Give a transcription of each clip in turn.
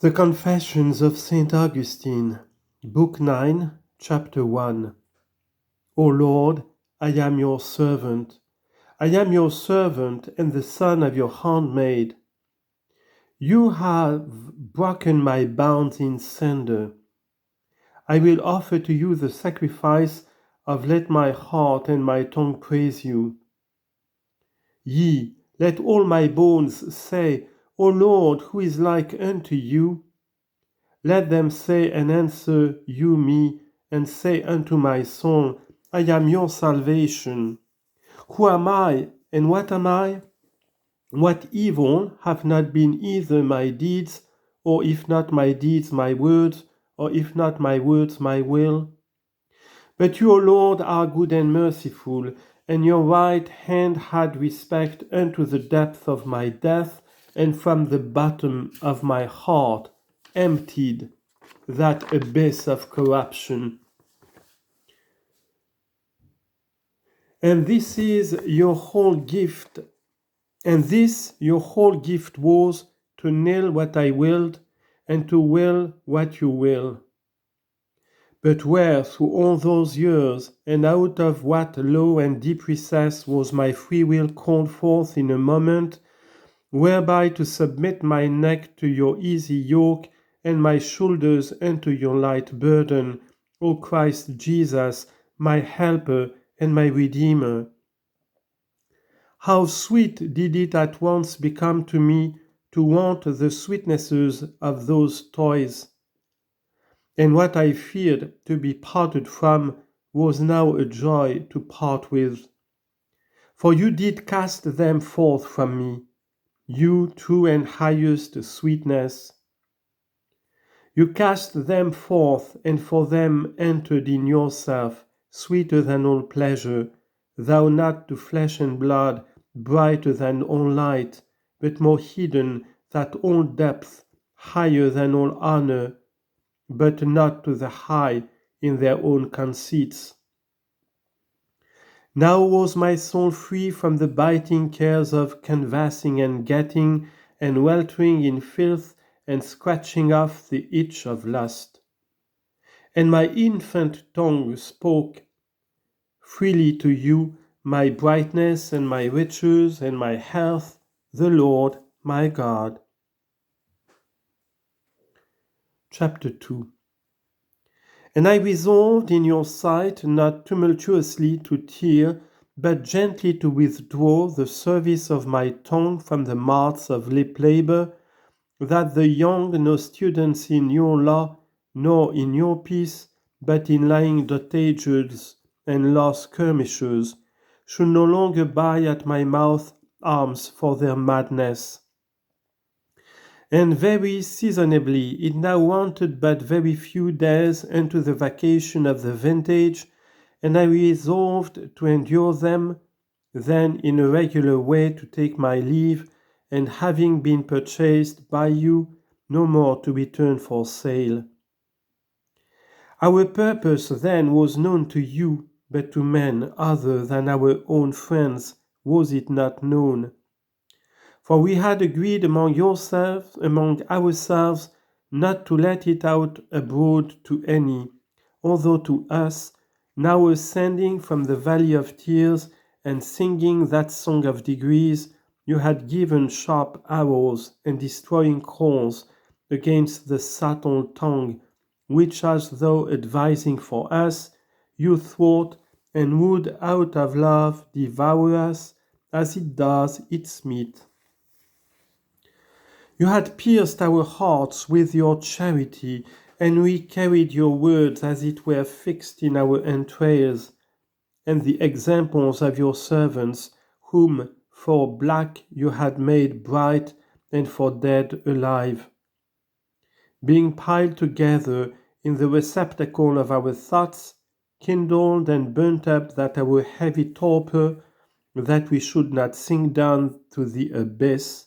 The Confessions of Saint Augustine, Book 9, Chapter 1. O Lord, I am your servant. I am your servant and the son of your handmaid. You have broken my bonds in sunder. I will offer to you the sacrifice of let my heart and my tongue praise you. Ye, let all my bones say, O Lord, who is like unto you? Let them say and answer you me, and say unto my soul, I am your salvation. Who am I, and what am I? What evil have not been either my deeds, or if not my deeds, my words, or if not my words, my will? But you, O Lord, are good and merciful, and your right hand had respect unto the depth of my death, and from the bottom of my heart emptied that abyss of corruption. And this your whole gift was to nill what I willed, and to will what you will. But where through all those years, and out of what low and deep recess was my free will called forth in a moment, whereby to submit my neck to your easy yoke, and my shoulders unto your light burden, O Christ Jesus, my helper and my Redeemer. How sweet did it at once become to me to want the sweetnesses of those toys! And what I feared to be parted from was now a joy to part with. For you did cast them forth from me, you true and highest sweetness. You cast them forth, and for them entered in yourself, sweeter than all pleasure, thou not to flesh and blood, brighter than all light, but more hidden than all depth, higher than all honor, but not to the high in their own conceits. Now was my soul free from the biting cares of canvassing and getting, and weltering in filth, and scratching off the itch of lust. And my infant tongue spoke freely to you, my brightness and my riches and my health, the Lord my God. Chapter 2. And I resolved in your sight not tumultuously to tear, but gently to withdraw the service of my tongue from the marts of lip labor, that the young no students in your law, nor in your peace, but in lying dotages and law skirmishers, should no longer buy at my mouth arms for their madness. And very seasonably it now wanted but very few days unto the vacation of the vintage, and I resolved to endure them, then in a regular way to take my leave, and having been purchased by you, no more to return for sale. Our purpose then was known to you, but to men other than our own friends was it not known. For we had agreed among ourselves, not to let it out abroad to any, although to us, now ascending from the valley of tears and singing that song of degrees, you had given sharp arrows and destroying calls against the subtle tongue, which as though advising for us, you thwart and would out of love devour us, as it does its meat. You had pierced our hearts with your charity, and we carried your words as it were fixed in our entrails, and the examples of your servants, whom for black you had made bright, and for dead alive. Being piled together in the receptacle of our thoughts, kindled and burnt up that our heavy torpor, that we should not sink down to the abyss,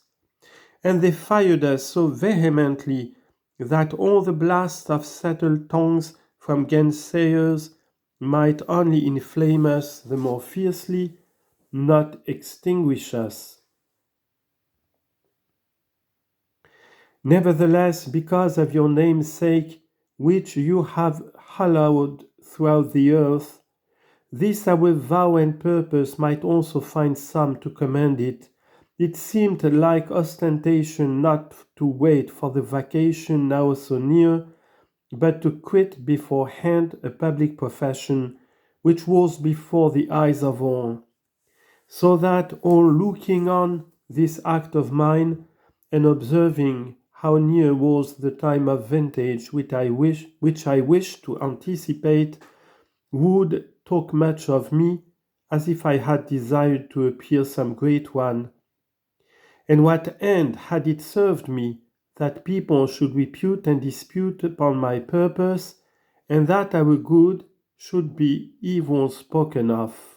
and they fired us so vehemently that all the blasts of settled tongues from gainsayers might only inflame us the more fiercely, not extinguish us. Nevertheless, because of your name's sake, which you have hallowed throughout the earth, this I will vow and purpose might also find some to commend it. It seemed like ostentation not to wait for the vacation now so near, but to quit beforehand a public profession which was before the eyes of all, so that all looking on this act of mine, and observing how near was the time of vintage which I wish to anticipate, would talk much of me, as if I had desired to appear some great one. And what end had it served me that people should repute and dispute upon my purpose, and that our good should be evil spoken of?